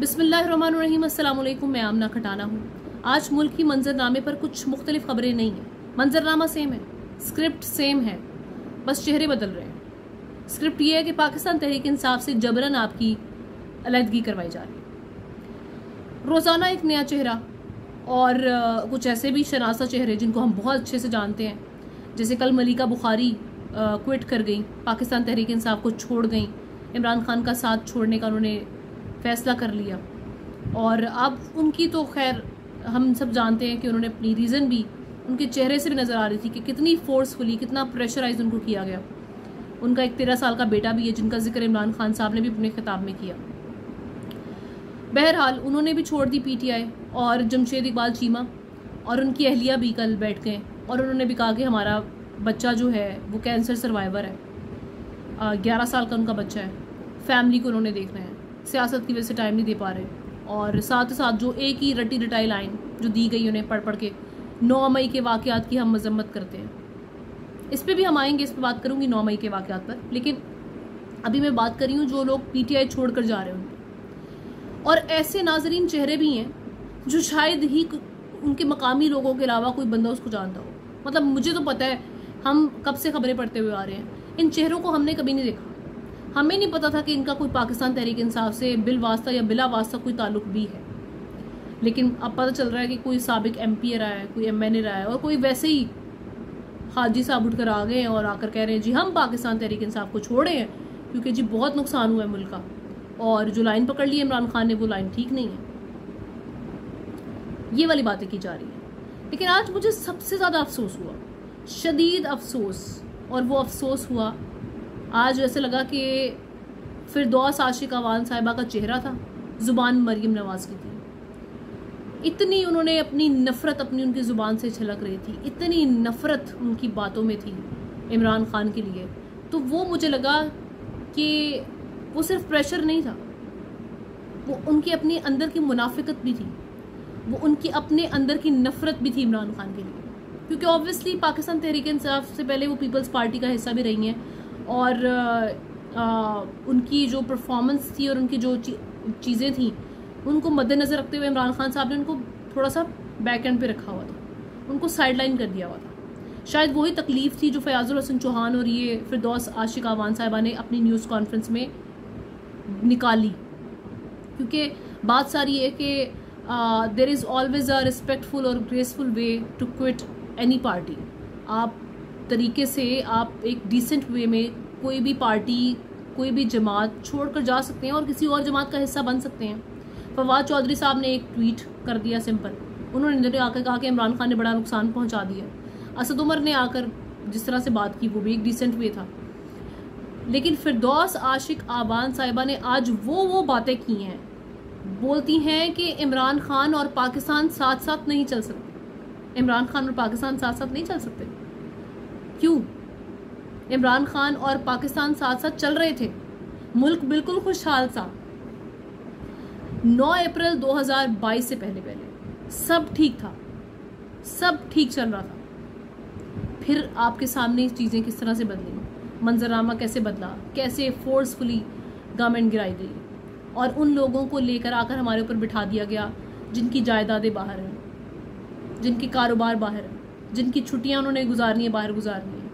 बिस्मिल्लाहिर्रहमानिर्रहीम, अस्सलाम वालेकुम। मैं आमना खटाना हूँ। आज मुल्क की मंजरनामे पर कुछ मुख्तलिफ खबरें नहीं हैं। मंजरनामा सेम है, स्क्रिप्ट सेम है, बस चेहरे बदल रहे हैं। स्क्रिप्ट ये है कि पाकिस्तान तहरीक इंसाफ से जबरन आपकी अलहदगी करवाई जा रही है। रोज़ाना एक नया चेहरा और कुछ ऐसे भी शनासा चेहरे जिनको हम बहुत अच्छे से जानते हैं, जैसे कल मलिका बुखारी क्विट कर गई, पाकिस्तान तहरीक इंसाफ को छोड़ गई, इमरान खान का साथ छोड़ने का उन्होंने फैसला कर लिया। और अब उनकी तो खैर हम सब जानते हैं कि उन्होंने अपनी रीज़न भी उनके चेहरे से भी नज़र आ रही थी कि कितनी फोर्सफुली, कितना प्रेशराइज उनको किया गया। उनका एक 13 साल का बेटा भी है जिनका जिक्र इमरान खान साहब ने भी अपने खिताब में किया। बहरहाल उन्होंने भी छोड़ दी पीटीआई, और जमशेद इकबाल चीमा और उनकी अहलिया भी कल बैठ गए और उन्होंने भी कहा कि हमारा बच्चा जो है वो कैंसर सर्वाइवर है, 11 साल का उनका बच्चा है, फैमिली को उन्होंने देखना है, सियासत की वजह से टाइम नहीं दे पा रहे। और साथ ही साथ जो एक ही रटी रटाई लाइन जो दी गई उन्हें पढ़ पढ़ के 9 मई के वाक़यात की हम मजम्मत करते हैं। इस पर भी हम आएंगे, इस पर बात करूंगी 9 मई के वाक़यात पर, लेकिन अभी मैं बात कर रही हूँ जो लोग पीटीआई छोड़कर जा रहे हैं उनके। और ऐसे नाजरीन चेहरे भी हैं जो शायद ही उनके मकामी लोगों के अलावा कोई बंदा उसको जानता हो। मतलब मुझे तो पता है, हम कब से खबरें पढ़ते हुए आ रहे हैं, इन चेहरों को हमने कभी नहीं देखा। हमें नहीं पता था कि इनका कोई पाकिस्तान तहरीक इंसाफ से बिल वास्ता या बिला वास्ता कोई ताल्लुक भी है, लेकिन अब पता चल रहा है कि कोई साबिक एमपी रहा है, कोई एमएनए रहा है, और कोई वैसे ही हाजी साहब उठकर आ गए हैं और आकर कह रहे हैं जी हम पाकिस्तान तहरीक इंसाफ को छोड़े हैं क्योंकि जी बहुत नुकसान हुआ है मुल्क का, और जो लाइन पकड़ ली इमरान खान ने वो लाइन ठीक नहीं है। ये वाली बातें की जा रही है। लेकिन आज मुझे सबसे ज़्यादा अफसोस हुआ, शदीद अफसोस, और वो अफसोस हुआ आज ऐसे लगा कि फिरदौस आशिक अवान साहिबा का चेहरा था, ज़ुबान मरियम नवाज़ की थी। इतनी उन्होंने अपनी नफ़रत अपनी उनकी ज़ुबान से छलक रही थी, इतनी नफ़रत उनकी बातों में थी इमरान खान के लिए। तो वो मुझे लगा कि वो सिर्फ प्रेशर नहीं था, वो उनकी अपनी अंदर की मुनाफिकत भी थी, वो उनकी अपने अंदर की नफ़रत भी थी इमरान खान के लिए। क्योंकि ऑब्वियसली पाकिस्तान तहरीक इंसाफ से पहले वो पीपल्स पार्टी का हिस्सा भी रही हैं, और उनकी जो परफॉर्मेंस थी और उनकी जो चीज़ें थी उनको मद्देनज़र रखते हुए इमरान खान साहब ने उनको थोड़ा सा बैक एंड पे रखा हुआ था, उनको साइडलाइन कर दिया हुआ था। शायद वही तकलीफ थी जो फयाजुल हसन चौहान और ये फिरदौस आशिक अवान साहिबा ने अपनी न्यूज़ कॉन्फ्रेंस में निकाली। क्योंकि बात सारी है कि there is always a respectful और graceful way to quit any party. आप तरीके से आप एक डिसेंट वे में कोई भी पार्टी, कोई भी जमात छोड़कर जा सकते हैं और किसी और जमात का हिस्सा बन सकते हैं। फवाद चौधरी साहब ने एक ट्वीट कर दिया सिंपल, उन्होंने आकर कहा कि इमरान खान ने बड़ा नुकसान पहुंचा दिया। असद उमर ने आकर जिस तरह से बात की वो भी एक डिसेंट वे था। लेकिन फिरदौस आशिक अवान साहिबा ने आज वो बातें की हैं, बोलती हैं कि इमरान खान और पाकिस्तान साथ साथ नहीं चल सकते। इमरान खान और पाकिस्तान साथ साथ नहीं चल सकते। क्यों? इमरान खान और पाकिस्तान साथ साथ चल रहे थे, मुल्क बिल्कुल खुशहाल सा। 9 अप्रैल 2022 से पहले सब ठीक था, सब ठीक चल रहा था। फिर आपके सामने चीज़ें किस तरह से बदली, मंजरनामा कैसे बदला, कैसे फोर्सफुली गवर्नमेंट गिराई गई और उन लोगों को लेकर आकर हमारे ऊपर बिठा दिया गया जिनकी जायदादें बाहर हैं, जिनके कारोबार बाहर हैं, जिनकी छुट्टियां उन्होंने गुजारनी है बाहर गुजारनी है,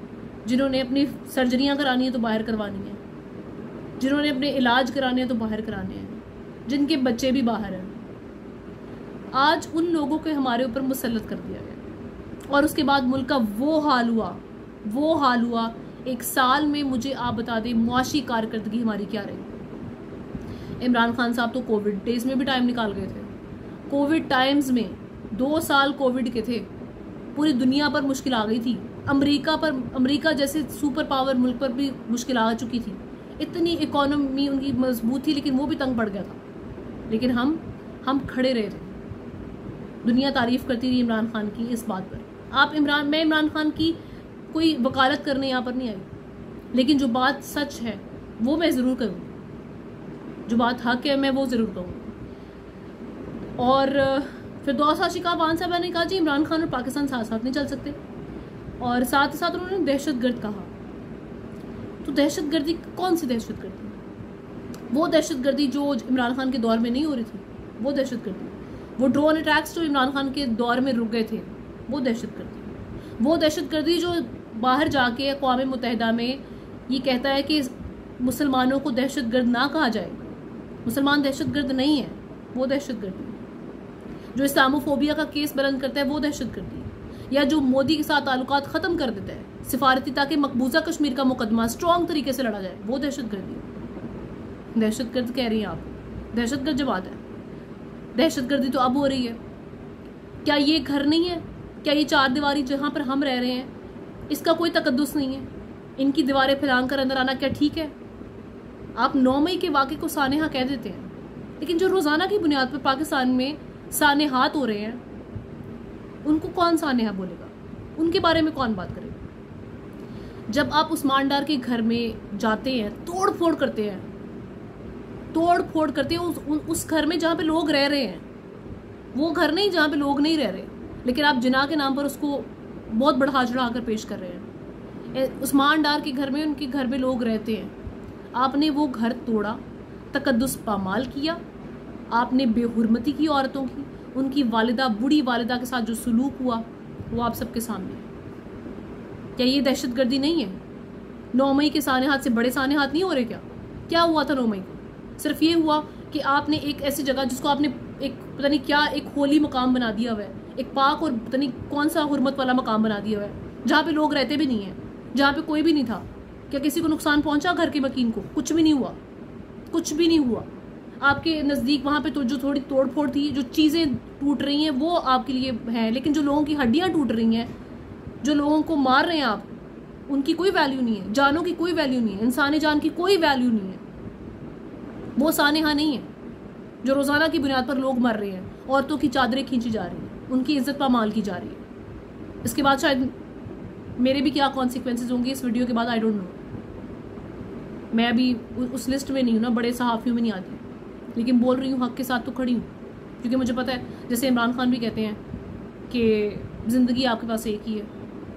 जिन्होंने अपनी सर्जरियां करानी है तो बाहर करवानी है, जिन्होंने अपने इलाज कराने हैं तो बाहर कराने हैं, जिनके बच्चे भी बाहर हैं। आज उन लोगों को हमारे ऊपर मुसल्लत कर दिया गया और उसके बाद मुल्क का वो हाल हुआ। एक साल में मुझे आप बता दें मुआशी कारकर्दगी हमारी क्या रही। इमरान खान साहब तो कोविड डेज में भी टाइम निकाल गए थे, कोविड टाइम्स में 2 साल कोविड के थे, पूरी दुनिया पर मुश्किल आ गई थी, अमेरिका जैसे सुपर पावर मुल्क पर भी मुश्किल आ चुकी थी, इतनी इकोनॉमी उनकी मजबूत थी, लेकिन वो भी तंग पड़ गया था। लेकिन हम खड़े रहे थे, दुनिया तारीफ करती थी इमरान खान की इस बात पर। मैं इमरान खान की कोई वकालत करने यहाँ पर नहीं आई, लेकिन जो बात सच है वो मैं ज़रूर करूँगी, जो बात हक है मैं वो ज़रूर कहूँगी। और फिरदौस आशिक अवान साहिबा ने कहा जी इमरान खान और पाकिस्तान साथ साथ नहीं चल सकते, और साथ ही साथ उन्होंने दहशतगर्द कहा। तो दहशतगर्दी कौन सी दहशतगर्दी? वो दहशतगर्दी जो इमरान खान के दौर में नहीं हो रही थी, वो दहशतगर्दी, वो ड्रोन अटैक्स जो इमरान खान के दौर में रुक गए थे, वो दहशतगर्दी, वो दहशतगर्दी जो बाहर जाके अक़वाम मुत्तहिदा में ये कहता है कि मुसलमानों को दहशतगर्द ना कहा जाए, मुसलमान दहशतगर्द नहीं है, वो दहशतगर्दी, जो इस्लामोफोबिया का केस बुलंद करता है वो दहशतगर्दी, या जो मोदी के साथ ताल्लुकात ख़त्म कर देता है सिफारती ताकि मकबूजा कश्मीर का मुकदमा स्ट्रॉन्ग तरीके से लड़ा जाए, वो दहशतगर्दी। दहशतगर्द कह रही हैं आप, दहशतगर्द जमात है। दहशतगर्दी तो अब हो रही है। क्या ये घर नहीं है? क्या ये चार दीवारी जहाँ पर हम रह रहे हैं इसका कोई तकद्दुस नहीं है? इनकी दीवारें फैलान कर अंदर आना क्या ठीक है? आप 9 मई के वाक़े को सानेहा कह देते हैं, लेकिन जो रोज़ाना की बुनियाद पर पाकिस्तान में सानेहात हो रहे हैं उनको कौन सानेहा बोलेगा? उनके बारे में कौन बात करेगा? जब आप उस्मान डार के घर में जाते हैं, तोड़ फोड़ करते हैं उस घर में जहाँ पे लोग रह रहे हैं, वो घर नहीं जहाँ पे लोग नहीं रह रहे, लेकिन आप जिना के नाम पर उसको बहुत बढ़ा चढ़ा कर पेश कर रहे हैं। उस्मान डार के घर में, उनके घर में लोग रहते हैं, आपने वो घर तोड़ा, तकद्दुस पामाल किया, आपने बेहुरमती की औरतों की, उनकी वालिदा, बूढ़ी वालिदा के साथ जो सलूक हुआ वो आप सबके सामने है। क्या ये दहशतगर्दी नहीं है? 9 मई के सानेहात से बड़े सानेहात नहीं हो रहे क्या? क्या हुआ था 9 मई को? सिर्फ ये हुआ कि आपने एक ऐसी जगह जिसको आपने एक पता नहीं क्या एक होली मकाम बना दिया हुआ है, एक पाक और पता नहीं कौन सा हुर्मत वाला मकाम बना दिया हुआ है, जहाँ पे लोग रहते भी नहीं है, जहाँ पे कोई भी नहीं था। क्या किसी को नुकसान पहुंचा? घर के मकीन को कुछ भी नहीं हुआ, कुछ भी नहीं हुआ। आपके नज़दीक वहाँ पे तो जो थोड़ी तोड़ फोड़ थी, जो चीज़ें टूट रही हैं वो आपके लिए है, लेकिन जो लोगों की हड्डियाँ टूट रही हैं, जो लोगों को मार रहे हैं आप, उनकी कोई वैल्यू नहीं है, जानों की कोई वैल्यू नहीं है, इंसानी जान की कोई वैल्यू नहीं है। वो सानेहा नहीं है। जो रोज़ाना की बुनियाद पर लोग मर रहे हैं, औरतों की चादरें खींची जा रही हैं, उनकी इज्जत पामाल की जा रही है। इसके बाद शायद मेरे भी क्या कॉन्सिक्वेंसेज होंगे इस वीडियो के बाद, आई डोंट नो। मैं अभी उस लिस्ट में नहीं हूँ ना, बड़े सहाफ़ियों में नहीं आती, लेकिन बोल रही हूँ, हक़ के साथ तो खड़ी हूँ, क्योंकि मुझे पता है, जैसे इमरान खान भी कहते हैं कि ज़िंदगी आपके पास एक ही है,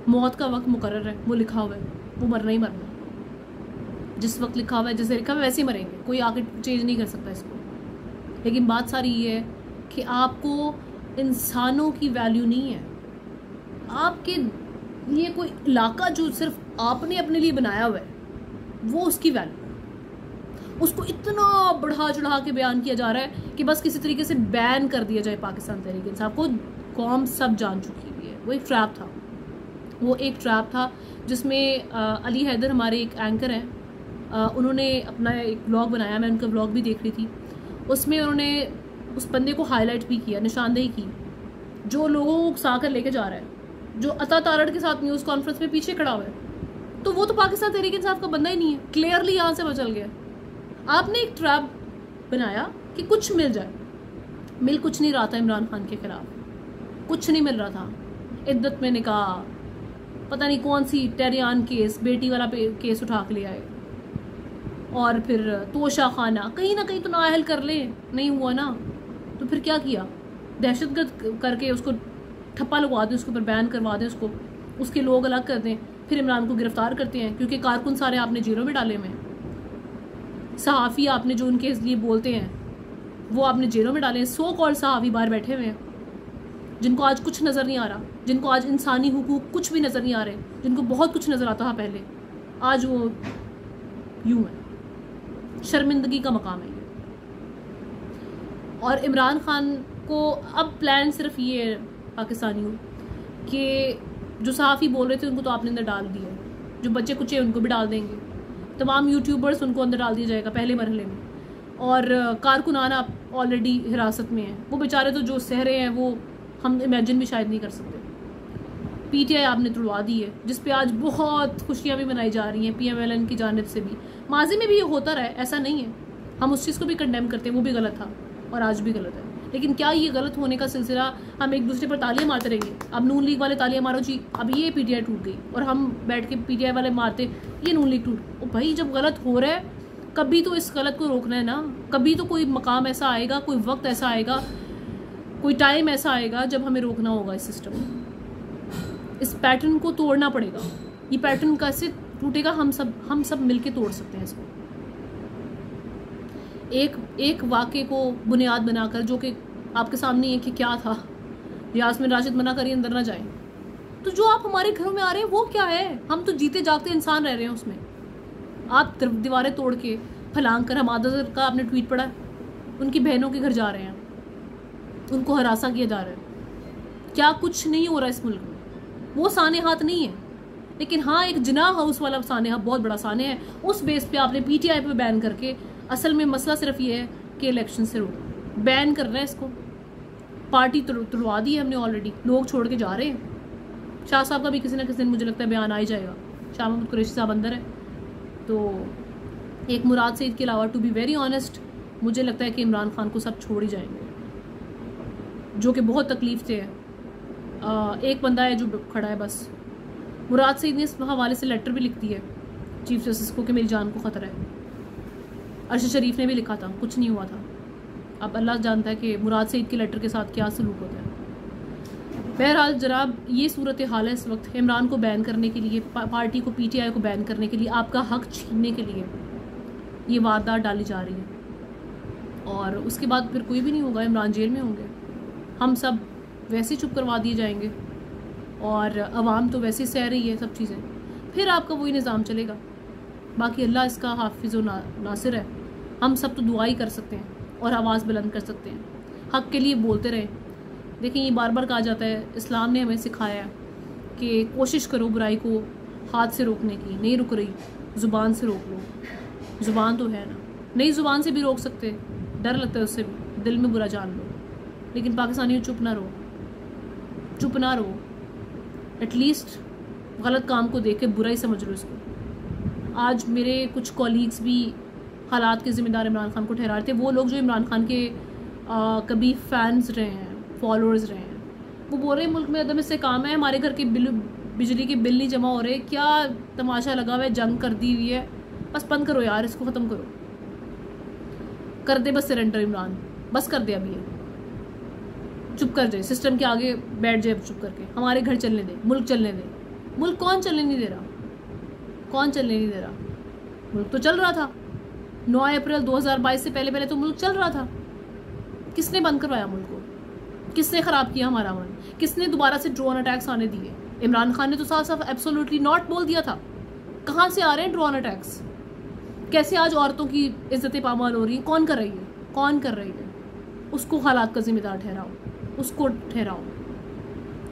मौत का वक्त मुकर्रर है, वो लिखा हुआ है, वो मरना ही मरना है। जिस वक्त लिखा हुआ है, जैसे लिखा हुआ है वैसे ही मरेंगे, कोई आके चेंज नहीं कर सकता इसको। लेकिन बात सारी ये है कि आपको इंसानों की वैल्यू नहीं है। आपके लिए कोई इलाका जो सिर्फ आपने अपने लिए बनाया हुआ है, वो उसकी वैल्यू, उसको इतना बढ़ा चढ़ा के बयान किया जा रहा है कि बस किसी तरीके से बैन कर दिया जाए पाकिस्तान तहरीक इंसाफ को। कौम सब जान चुकी हुई है, वो एक ट्रैप था, वो एक ट्रैप था जिसमें अली हैदर हमारे एक एंकर हैं, उन्होंने अपना एक व्लॉग बनाया, मैं उनका व्लॉग भी देख रही थी। उसमें उन्होंने उस बंदे को हाईलाइट भी किया, निशानदेही की, जो लोगों को उकसा कर लेके जा रहा है, जो अता तारड़ के साथ न्यूज़ कॉन्फ्रेंस में पीछे खड़ा हुआ है, तो वो तो पाकिस्तान तहरीक इंसाफ का बंदा ही नहीं है, क्लियरली यहाँ से बचल गया। आपने एक ट्रैप बनाया कि कुछ मिल जाए, मिल कुछ नहीं रहा था। इमरान खान के खिलाफ कुछ नहीं मिल रहा था। इद्दत में निकाह, पता नहीं कौन सी टेरियान केस, बेटी वाला केस उठा के ले आए, और फिर तोशा खाना, कहीं ना कहीं तो नाअहल कर ले, नहीं हुआ ना, तो फिर क्या किया? दहशतगर्द करके उसको ठप्पा लगवा दें, उसके ऊपर बैन करवा दें, उसको उसके लोग अलग कर दें, फिर इमरान को गिरफ्तार करते हैं, क्योंकि कारकुन सारे आपने जेलों में डाले हुए हैं, सहाफ़ी आपने जो उनके लिए बोलते हैं वो आपने जेलों में डाले हैं। 100 कॉल सहाफ़ी बाहर बैठे हुए हैं, जिनको आज कुछ नज़र नहीं आ रहा, जिनको आज इंसानी हुकूक कुछ भी नज़र नहीं आ रहे, जिनको बहुत कुछ नज़र आता था पहले, आज वो यूं है। शर्मिंदगी का मकाम है ये। और इमरान खान को अब प्लान सिर्फ ये है पाकिस्तानियों कि जो सहाफ़ी बोल रहे थे उनको तो आपने अंदर डाल दिया, जो बच्चे कुचे उनको भी डाल देंगे, तमाम यूट्यूबर्स उनको अंदर डाल दिया जाएगा पहले मरहले में, और कारकुनान आप ऑलरेडी हिरासत में हैं। वो बेचारे तो जो सह रहे हैं वो हम इमेजिन भी शायद नहीं कर सकते। पीटीआई आपने तुड़वा दी है, जिस पे आज बहुत खुशियाँ भी मनाई जा रही हैं PMLN की जानिब से भी। माजी में भी ये होता रहा है, ऐसा नहीं है, हम उस चीज़ को भी कंडेम करते हैं, वो भी गलत था और आज भी गलत है। लेकिन क्या ये गलत होने का सिलसिला हम एक दूसरे पर तालियां मारते रहेंगे? अब नून लीग वाले तालियां मारो जी, अब ये PTI टूट गई, और हम बैठ के PTI वाले मारते ये नून लीग टूट। ओ भाई, जब गलत हो रहा है कभी तो इस गलत को रोकना है ना। कभी तो कोई मकाम ऐसा आएगा, कोई वक्त ऐसा आएगा, कोई टाइम ऐसा आएगा जब हमें रोकना होगा इस सिस्टम को। इस पैटर्न को तोड़ना पड़ेगा। ये पैटर्न कैसे टूटेगा? हम सब मिलके तोड़ सकते हैं इसको। एक वाक़े को बुनियाद बनाकर, जो कि आपके सामने है कि क्या था, यास्मीन राशिद मना करिए अंदर ना जाए, तो जो आप हमारे घरों में आ रहे हैं वो क्या है? हम तो जीते जागते इंसान रह रहे हैं उसमें। आप दीवारें तोड़ के फलांग कर, हम आदर का आपने ट्वीट पढ़ा, उनकी बहनों के घर जा रहे हैं, उनको हरासा किया जा रहा है। क्या कुछ नहीं हो रहा इस मुल्क में? वो साने हाथ नहीं है, लेकिन हाँ एक जिना हाउस वाला साने हाथ बहुत बड़ा साने है। उस बेस पे आपने पीटीआई पे बैन करके, असल में मसला सिर्फ ये है कि इलेक्शन से रोक बैन कर रहा है इसको। पार्टी तुड़वा दी है हमने ऑलरेडी, लोग छोड़ के जा रहे हैं। शाह साहब का भी किसी ना किसी दिन मुझे लगता है बयान आ ही जाएगा। शाह महमूद कुरैशी साहब अंदर है, तो एक मुराद सईद के अलावा टू बी वेरी ऑनेस्ट मुझे लगता है कि इमरान खान को सब छोड़ ही जाएंगे, जो कि बहुत तकलीफ से है। एक बंदा है जो खड़ा है बस। मुराद सईद ने इस हवाले से लेटर भी लिख दी है चीफ जस्टिस को कि मेरी जान को ख़तरा है। अरशद शरीफ ने भी लिखा था, कुछ नहीं हुआ था। अब अल्लाह जानता है कि मुराद सईद के लेटर के साथ क्या सलूक होता है। बहरहाल जनाब, ये सूरत हाल है इस वक्त। इमरान को बैन करने के लिए, पार्टी को, पीटीआई को बैन करने के लिए, आपका हक छीनने के लिए ये वारदात डाली जा रही है। और उसके बाद फिर कोई भी नहीं होगा, इमरान जेल में होंगे, हम सब वैसे चुप करवा दिए जाएंगे, और अवाम तो वैसे सह रही है सब चीज़ें, फिर आपका वही निज़ाम चलेगा। बाकी अल्लाह इसका हाफिज़ व नासिर है। हम सब तो दुआ ही कर सकते हैं और आवाज़ बुलंद कर सकते हैं, हक़ के लिए बोलते रहें। देखिए, ये बार बार कहा जाता है, इस्लाम ने हमें सिखाया कि कोशिश करो बुराई को हाथ से रोकने की, नहीं रुक रही ज़ुबान से रोक लो। ज़ुबान तो है ना, नहीं ज़ुबान से भी रोक सकते, डर लगता है उससे भी, दिल में बुरा जान लो। लेकिन पाकिस्तानियों चुप ना रहो, चुप ना रहो। एटलीस्ट गलत काम को देख के बुरा ही समझ लो इसको। आज मेरे कुछ कॉलीग्स भी हालात के ज़िम्मेदार इमरान खान को ठहरा रहे थे। वो लोग जो इमरान खान के कभी फैंस रहे हैं, फॉलोअर्स रहे हैं, वो बोल रहे हैं मुल्क में अदम इससे काम है, हमारे घर के बिजली के बिल नहीं जमा हो रहे, क्या तमाशा लगा हुआ है, जंग कर दी हुई है, बस बंद करो यार, इसको ख़त्म करो, कर दे बस सरेंडर इमरान, बस कर दे, अभी ये चुप कर जाए, सिस्टम के आगे बैठ जाए चुप करके, हमारे घर चलने दे, मुल्क चलने दे। मुल्क कौन चलने नहीं दे रहा? कौन चलने नहीं दे रहा? मुल्क तो चल रहा था 9 अप्रैल 2022 से पहले तो मुल्क चल रहा था। किसने बंद करवाया मुल्क को? किसने ख़राब किया हमारा अमन? किसने दोबारा से ड्रोन अटैक्स आने दिए? इमरान खान ने तो साफ साफ एब्सोल्युटली नॉट बोल दिया था। कहाँ से आ रहे हैं ड्रोन अटैक्स? कैसे आज औरतों की इज्जतें पामाल हो रही हैं? कौन कर रही है? कौन कर रही है? उसको हालात का जिम्मेदार ठहराओ, उसको ठहराओ।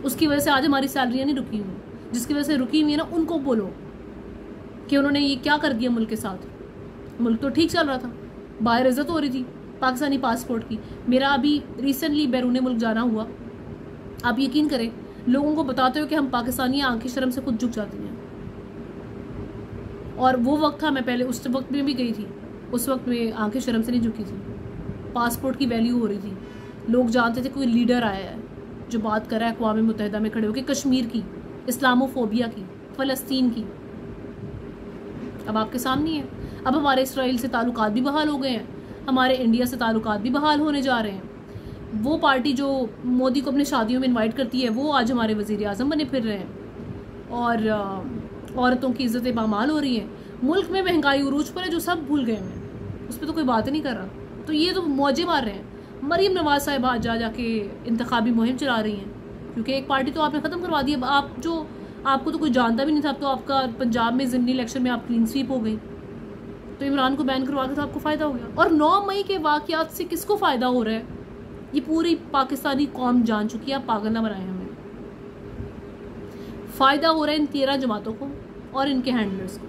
उसकी वजह से आज हमारी सैलरियाँ नहीं रुकी हुई, जिसकी वजह से रुकी हुई है ना, उनको बोलो कि उन्होंने ये क्या कर दिया मुल्क के साथ। मुल्क तो ठीक चल रहा था, बाहर इज्जत हो रही थी पाकिस्तानी पासपोर्ट की। मेरा अभी रिसेंटली बैरून मुल्क जाना हुआ, आप यकीन करें, लोगों को बताते हो कि हम पाकिस्तानी आंखें शर्म से खुद झुक जाती हैं। और वो वक्त था, मैं पहले उस वक्त में भी गई थी, उस वक्त में आंखें शर्म से नहीं झुकी थी। पासपोर्ट की वैल्यू हो रही थी, लोग जानते थे कोई लीडर आया है जो बात कर रहा है अक़वाम मुत्तहिदा में खड़े होकर कश्मीर की, इस्लामोफोबिया की, फ़लस्तीन की। अब आपके सामने है। अब हमारे इसराइल से ताल्लुकात भी बहाल हो गए हैं, हमारे इंडिया से ताल्लुकात भी बहाल होने जा रहे हैं। वो पार्टी जो मोदी को अपने शादियों में इनवाइट करती है, वो आज हमारे वज़ीर आज़म बने फिर रहे हैं, और औरतों की इज़्ज़तें पामाल हो रही हैं। मुल्क में महंगाई उरूज पर है जो सब भूल गए हैं, उस पर तो कोई बात ही नहीं कर रहा। तो ये तो मौजे मार रहे हैं। मरीम नवाज साहिब आज जाके इंतखाबी मुहिम चला रही हैं, क्योंकि एक पार्टी तो आपने ख़त्म करवा दी। अब आप जो, आपको तो कोई जानता भी नहीं था, अब तो आपका पंजाब में ज़िमनी इलेक्शन में आप क्लीन स्वीप हो गई, तो इमरान को बैन करवा के तो आपको फ़ायदा हो गया। और 9 मई के वाक़यात से किसको फ़ायदा हो रहा है? ये पूरी पाकिस्तानी कौम जान चुकी है, आप पागल ना बनाएं हमें। फ़ायदा हो रहा है इन 13 जमातों को और इनके हैंडलर्स को।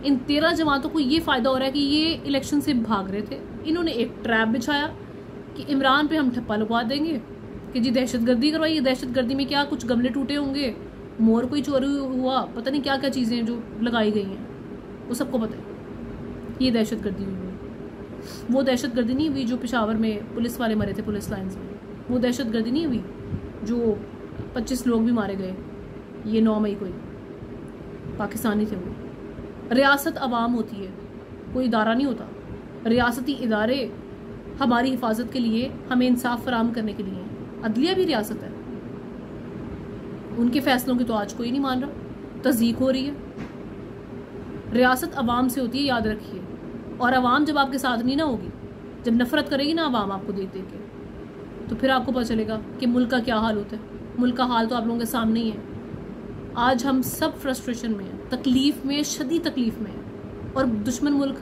इन 13 जमातों को ये फ़ायदा हो रहा है कि ये इलेक्शन से भाग रहे थे, इन्होंने एक ट्रैप बिछाया कि इमरान पे हम ठप्पा लगवा देंगे कि जी दहशतगर्दी करवाइए। दहशतगर्दी में क्या कुछ गमले टूटे होंगे, मोर कोई चोरी हुआ, पता नहीं क्या क्या चीज़ें जो लगाई गई हैं, वो सबको पता है। ये दहशतगर्दी हुई है। वो दहशतगर्दी नहीं हुई जो पेशावर में पुलिस वाले मरे थे पुलिस लाइन्स में, वो दहशतगर्दी नहीं हुई जो 25 लोग भी मारे गए ये 9 मई को ही, पाकिस्तानी थे वो। रियासत अवाम होती है, कोई इदारा नहीं होता। रियासती इदारे हमारी हिफाजत के लिए, हमें इंसाफ फराहम करने के लिए। अदलिया भी रियासत है, उनके फैसलों की तो आज कोई नहीं मान रहा, तज़दीक हो रही है। रियासत अवाम से होती है, याद रखिए। और आवाम जब आपके साथ नहीं ना होगी, जब नफरत करेगी ना आवाम आपको देख देख के, तो फिर आपको पता चलेगा कि मुल्क का क्या हाल होता है। मुल्क का हाल तो आप लोगों के सामने ही है। आज हम सब फ्रस्ट्रेशन में हैं, तकलीफ़ में, शदीद तकलीफ़ में हैं। और दुश्मन मुल्क,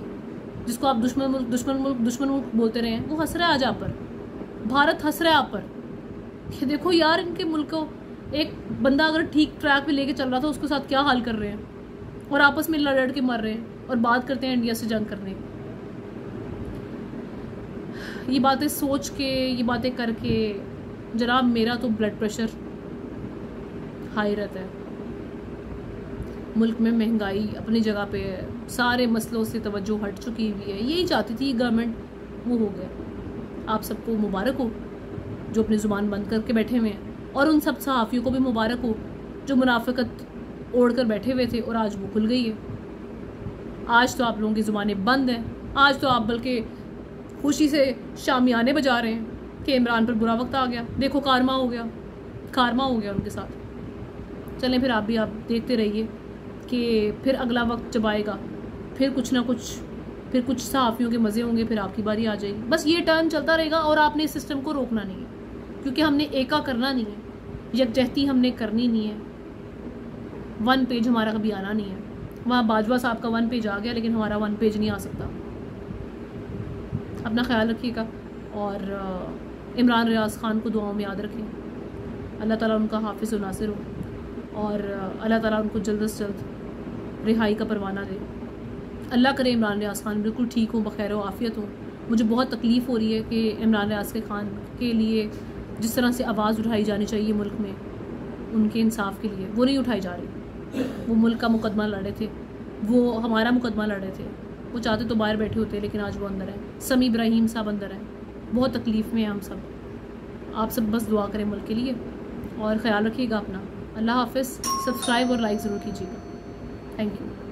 जिसको आप दुश्मन मुल्क बोलते रहे हैं, वो हंस रहा है आज आप पर। भारत हंस रहा है आप पर कि देखो यार, इनके मुल्क को एक बंदा अगर ठीक ट्रैक पे लेके चल रहा था, उसके साथ क्या हाल कर रहे हैं, और आपस में लड़ के मर रहे हैं और बात करते हैं इंडिया से जंग करने की। ये बातें सोच के, ये बातें करके जनाब मेरा तो ब्लड प्रेशर हाई रहता है। मुल्क में महंगाई अपनी जगह पे है, सारे मसलों से तवज्जो हट चुकी हुई है। यही चाहती थी गवर्नमेंट, वो हो गया। आप सबको मुबारक हो जो अपनी ज़ुबान बंद करके बैठे हुए हैं, और उन सब सहाफ़ियों को भी मुबारक हो जो मुनाफिकत ओढ़ कर बैठे हुए थे और आज वो खुल गई है। आज तो आप लोगों की ज़ुबानें बंद हैं। आज तो आप बल्कि खुशी से शामियाने बजा रहे हैं कि इमरान पर बुरा वक्त आ गया, देखो कारमा हो गया, कारमा हो गया उनके साथ। चलें फिर आप देखते रहिए कि फिर अगला वक्त जब आएगा, फिर कुछ ना कुछ, फिर कुछ सहाफ़ियों के मज़े होंगे, फिर आपकी बारी आ जाएगी। बस ये टर्न चलता रहेगा और आपने इस सिस्टम को रोकना नहीं है, क्योंकि हमने एका करना नहीं है, यकजहती हमने करनी नहीं है। वन पेज हमारा कभी आना नहीं है। वहाँ बाजवा साहब का वन पेज आ गया, लेकिन हमारा वन पेज नहीं आ सकता। अपना ख्याल रखिएगा और इमरान रियाज ख़ान को दुआओं में याद रखें। अल्लाह ताला उनका हाफिज़ व नासिर हो और अल्लाह ताला उनको जल्द से जल्द रिहाई का परवाना दे। अल्लाह करे इमरान रियाज ख़ान बिल्कुल ठीक हो, बखैर व आफ़ियत हो। मुझे बहुत तकलीफ़ हो रही है कि इमरान रियाज ख़ान के लिए जिस तरह से आवाज़ उठाई जानी चाहिए मुल्क में, उनके इंसाफ के लिए, वो नहीं उठाई जा रही। वो मुल्क का मुकदमा लड़े थे, वो हमारा मुकदमा लड़े थे। वो चाहते तो बाहर बैठे होते, लेकिन आज वो अंदर हैं। समी इब्राहिम साहब अंदर हैं। बहुत तकलीफ़ में हैं हम सब। आप सब बस दुआ करें मुल्क के लिए और ख़्याल रखिएगा अपना। अल्लाह हाफ़िज़। सब्सक्राइब और लाइक ज़रूर कीजिएगा। Thank you.